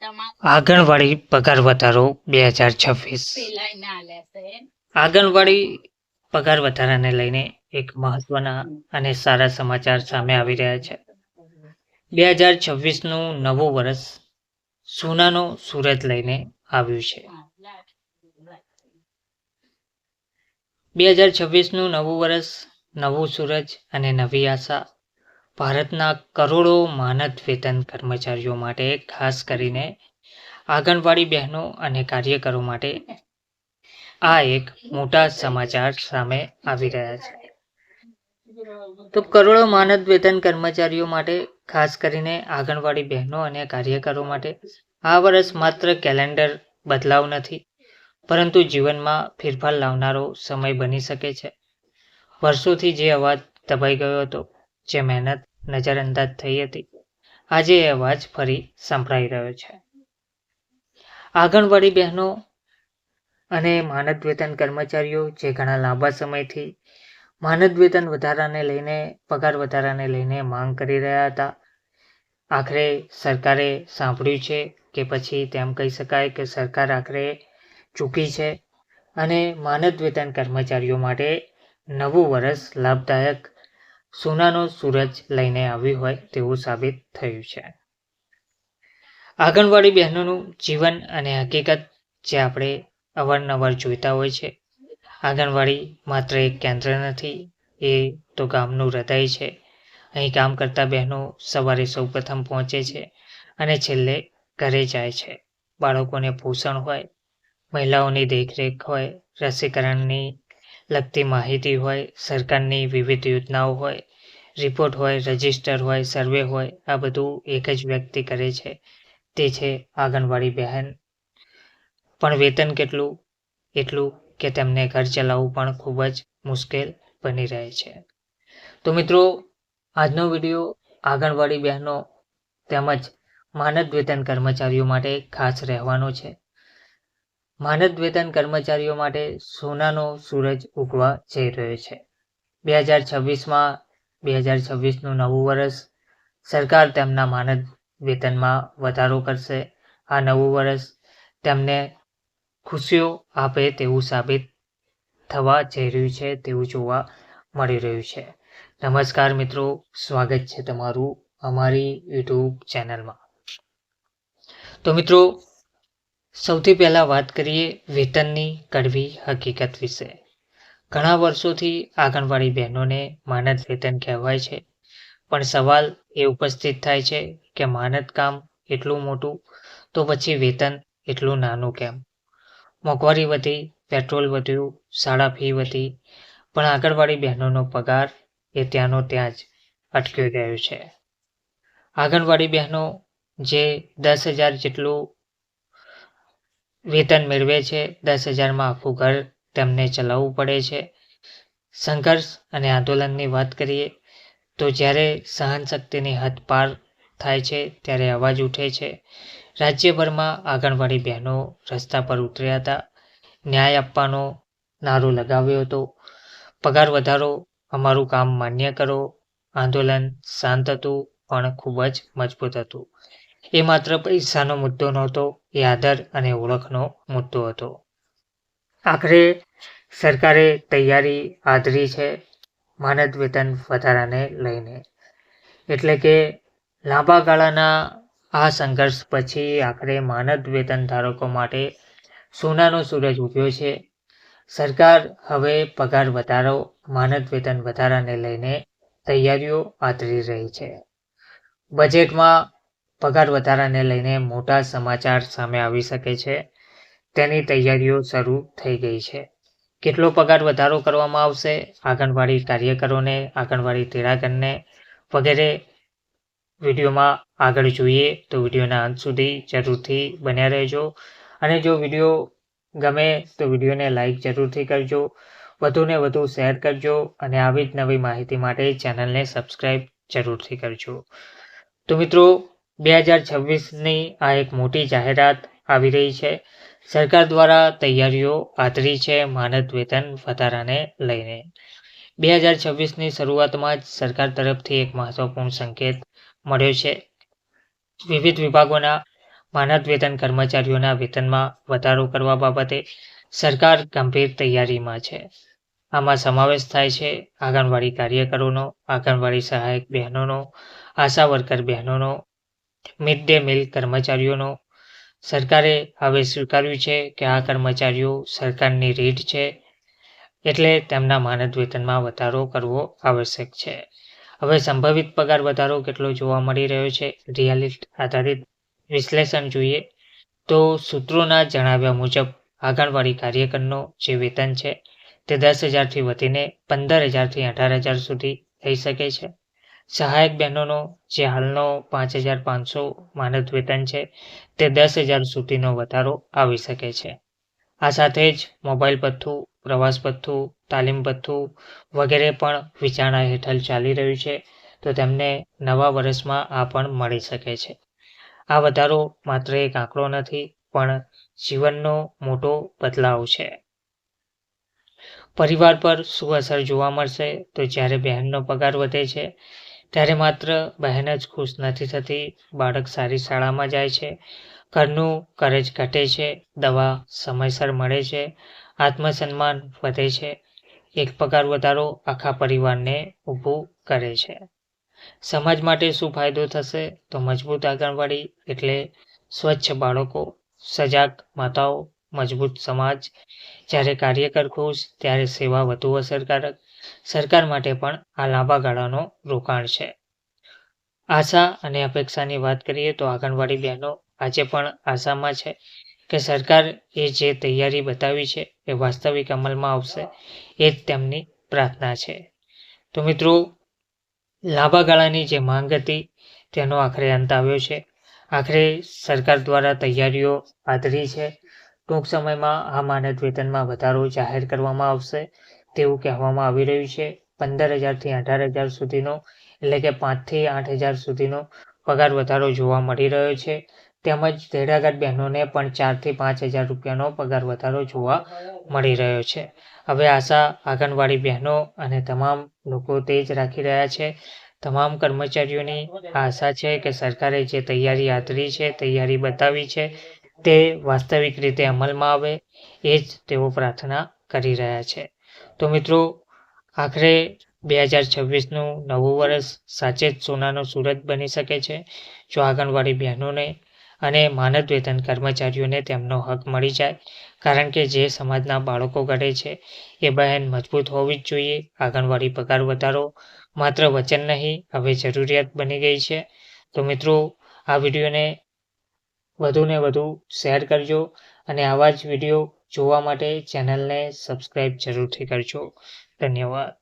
આંગણવાડી પગાર વધારો 2026 આંગણવાડી પગાર વધારાને લઈને એક મહત્વના અને સારા સમાચાર સામે આવી રહ્યા છે. 2026નું નવું વર્ષ સોનાનો સૂરજ લઈને આવ્યું છે. 2026નું નવું વર્ષ, નવું સૂરજ અને નવી આશા. ભારતના કરોડો માનદ વેતન કર્મચારીઓ માટે, ખાસ કરીને આંગણવાડી બહેનો અને કાર્યકરો માટે આ એક મોટા સમાચાર સામે આવી રહ્યા છે. તો કરોડો માનદ વેતન કર્મચારીઓ માટે, ખાસ કરીને આંગણવાડી બહેનો અને કાર્યકરો માટે આ વર્ષ માત્ર કેલેન્ડર બદલાવ નથી, પરંતુ જીવનમાં ફેરફાર લાવનારો સમય બની શકે છે. વર્ષોથી જે અવાજ દબાઈ ગયો હતો, જે મહેનત નજરઅંદાજ થઈ હતી, આજે એ અવાજ ફરી સંભળાઈ રહ્યો છે. આંગણવાડી બહેનો અને માનદ વેતન કર્મચારીઓ જે ઘણા લાંબા સમયથી માનદ વેતન વધારાને લઈને, પગાર વધારાને લઈને માંગ કરી રહ્યા હતા, આખરે સરકારે સાંભળ્યું છે કે પછી તેમ કહી શકાય કે સરકાર આખરે ચૂકી છે અને માનદ વેતન કર્મચારીઓ માટે નવું વર્ષ લાભદાયક સોનાનો સૂરજ લઈને આવ્યું હોય તેવું સાબિત થયું છે. આંગણવાડી બહેનોનું જીવન અને હકીકત જે આપણે અવારનવાર જોઈતા હોય છે. આંગણવાડી માત્ર એક કેન્દ્ર નથી, એ તો ગામનું હૃદય છે. અહીં કામ કરતા બહેનો સવારે સૌપ્રથમ પહોંચે છે અને છેલ્લે ઘરે જાય છે. બાળકોને પોષણ હોય, મહિલાઓની દેખરેખ હોય, રસીકરણની લગતી માહિતી હોય, સરકારની વિવિધ યોજનાઓ હોય, રિપોર્ટ હોય, રજિસ્ટર હોય, સર્વે હોય, આ બધું એક જ વ્યક્તિ કરે છે, તે છે આંગણવાડી બહેન. પણ વેતન કેટલું? એટલું કે તેમને ઘર ચલાવવું પણ ખૂબ જ મુશ્કેલ બની રહે છે. તો મિત્રો, આજનો વિડીયો આંગણવાડી બહેનો તેમજ માનદ વેતન કર્મચારીઓ માટે ખાસ રહેવાનો છે. માનદ વેતન કર્મચારીઓ માટે સોનાનો સૂરજ ઉગવા જઈ રહ્યો છે. 2026માં 2026નું નવું વર્ષ, સરકાર તેમના માનદ વેતનમાં વધારો કરશે. આ નવું વર્ષ તેમને ખુશીઓ આપે તેવું સાબિત થવા જઈ રહ્યું છે, તેવું જોવા મળી રહ્યું છે. નમસ્કાર મિત્રો, સ્વાગત છે તમારું અમારી યુટ્યુબ ચેનલમાં. તો મિત્રો, સૌથી પહેલાં વાત કરીએ વેતનની કડવી હકીકત વિશે. ઘણા વર્ષોથી આંગણવાડી બહેનોને માનદ વેતન કહેવાય છે, પણ સવાલ એ ઉપસ્થિત થાય છે કે માનદ કામ એટલું મોટું, તો પછી વેતન એટલું નાનું કેમ? મોંઘવારી વધી, પેટ્રોલ વધ્યું, શાળા ફી વધી, પણ આંગણવાડી બહેનોનો પગાર એ ત્યાંનો ત્યાં જ અટકી ગયો છે. આંગણવાડી બહેનો જે 10,000 જેટલું વેતન મેળવે છે, 10,000માં આખું ઘર તેમને ચલાવવું પડે છે. સંઘર્ષ અને આંદોલનની વાત કરીએ તો જ્યારે સહનશક્તિની હદ પાર થાય છે, ત્યારે અવાજ ઉઠે છે. રાજ્યભરમાં આંગણવાડી બહેનો રસ્તા પર ઉતર્યા હતા, ન્યાય આપવાનો નારો લગાવ્યો હતો. પગાર વધારો, અમારું કામ માન્ય કરો. આંદોલન શાંત હતું, પણ ખૂબ જ મજબૂત હતું. એ માત્ર પૈસાનો મુદ્દો નહોતો, એ આદર અને ઓળખનો મુદ્દો હતો. આખરે સરકારે તૈયારી આદરી છે માનદ વેતન વધારાને લઈને. એટલે કે લાંબા ગાળાના આ સંઘર્ષ પછી આખરે માનદ વેતન ધારકો માટે સોનાનો સૂરજ ઉગ્યો છે. સરકાર હવે પગાર વધારો, માનદ વેતન વધારાને લઈને તૈયારીઓ આદરી રહી છે. બજેટમાં પગાર વધારાને લઈને મોટા સમાચાર સામે આવી શકે છે. તેની તૈયારીઓ શરૂ થઈ ગઈ છે. કેટલો પગાર વધારો કરવામાં આવશે આંગણવાડી કાર્યકરોને, આંગણવાડી તેડાગરને વગેરે વિડીયોમાં આગળ જોઈએ તો વિડીયોના અંત સુધી જરૂરથી બન્યા રહેજો. અને જો વિડીયો ગમે તો વિડીયોને લાઈક જરૂરથી કરજો, વધુને વધુ શેર કરજો અને આવી જ નવી માહિતી માટે ચેનલને સબસ્ક્રાઈબ જરૂરથી કરજો. તો મિત્રો, 2026ની આ એક મોટી જાહેરાત આવી રહી છે. સરકાર દ્વારા તૈયારીઓ આદરી છે માનદ વેતન વધારાને લઈને. 2026ની શરૂઆતમાં જ સરકાર તરફથી એક મહત્વપૂર્ણ સંકેત મળ્યો છે. વિવિધ વિભાગોના માનદ વેતન કર્મચારીઓના વેતનમાં વધારો કરવા બાબતે સરકાર ગંભીર તૈયારીમાં છે. આમાં સમાવેશ થાય છે આંગણવાડી કાર્યકરોનો, આંગણવાડી સહાયક બહેનોનો, આશા વર્કર બહેનોનો, મિડ ડે મિલ કર્મચારીઓનો. સરકારે હવે સ્વીકાર્યું છે કે આ કર્મચારીઓ સરકારની રીઢ છે, એટલે તેમના માનદ વેતનમાં વધારો કરવો આવશ્યક છે. હવે સંભવિત પગાર વધારો કેટલો જોવા મળી રહ્યો છે, રિયાલિટી આધારિત વિશ્લેષણ જોઈએ તો સૂત્રોના જણાવ્યા મુજબ આંગણવાડી કાર્યકરનો જે વેતન છે તે 10,000થી વધીને 15,000થી 18,000 સુધી થઈ શકે છે. સહાયક બહેનોનો જે હાલનો 5,500 માનદ વેતન છે તે 10,000 સુધીનો વધારો આવી શકે છે. આ સાથે જ મોબાઈલ ભથ્થું, પ્રવાસ ભથ્થું, તાલીમ ભથ્થું વગેરે પણ વિચારણા હેઠળ ચાલી રહ્યું છે, તો તેમને નવા વર્ષમાં આ પણ મળી શકે છે. આ વધારો માત્ર એક આંકડો નથી, પણ જીવનનો મોટો બદલાવ છે. પરિવાર પર શું અસર જોવા મળશે? તો જ્યારે બહેનનો પગાર વધે છે ત્યારે માત્ર બહેન જ ખુશ નથી થતી, બાળક સારી શાળામાં જાય છે, ઘરનું ખર્ચ ઘટે છે, દવા સમયસર મળે છે, આત્મસન્માન વધે છે. એક પગાર વધારો આખા પરિવારને ઊભું કરે છે. સમાજ માટે શું ફાયદો થશે? તો મજબૂત આંગણવાડી એટલે સ્વચ્છ બાળકો, સજાગ માતાઓ, મજબૂત સમાજ. જ્યારે કાર્યકર ખુશ ત્યારે સેવા વધુ અસરકારક. સરકાર માટે પણ આ લાંબા ગાળાનો રોકાણ છે. આશા અને અપેક્ષાની વાત કરીએ તો આંગણવાડી બહેનો આજે પણ આશામાં છે કે સરકાર એ જે તૈયારી બતાવી છે એ વાસ્તવિક અમલમાં આવશે, એ જ તેમની પ્રાર્થના છે. તો મિત્રો, લાંબા ગાળાની જે માંગ હતી તેનો આખરે અંત આવ્યો છે. આખરે સરકાર દ્વારા તૈયારીઓ આદરી છે. ટૂંક સમયમાં આ માનદ વેતનમાં વધારો જાહેર કરવામાં આવશે તેવું કહેવામાં આવી રહ્યું છે. 15,000થી 18,000 સુધીનો, એટલે કે 5થી 8,000 સુધીનો પગાર વધારો જોવા મળી રહ્યો છે. તેમજ તેડાગર બહેનોને પણ 4થી 5,000 રૂપિયાનો પગાર વધારો જોવા મળી રહ્યો છે. હવે આશા આંગણવાડી બહેનો અને તમામ લોકો તે જ રાખી રહ્યા છે. તમામ કર્મચારીઓની આશા છે કે સરકારે જે તૈયારી આદરી છે, તૈયારી બતાવી છે, તે વાસ્તવિક રીતે અમલમાં આવે, એ જ તેઓ પ્રાર્થના કરી રહ્યા છે. તો મિત્રો, આખરે 2026નું નવું વર્ષ સાચે જ સોનાનો સૂરજ બની શકે છે જો આંગણવાડી બહેનોને અને માનદ વેતન કર્મચારીઓને તેમનો હક મળી જાય. કારણ કે જે સમાજના બાળકો ઘડે છે એ બહેન મજબૂત હોવી જ જોઈએ. આંગણવાડી પગાર વધારો માત્ર વચન નહીં, હવે જરૂરિયાત બની ગઈ છે. તો મિત્રો, આ વિડીયોને વધુને વધુ શેર કરજો અને આવા જ વિડીયો જોવા માટે ચેનલને સબસ્ક્રાઈબ જરૂરથી કરજો. ધન્યવાદ.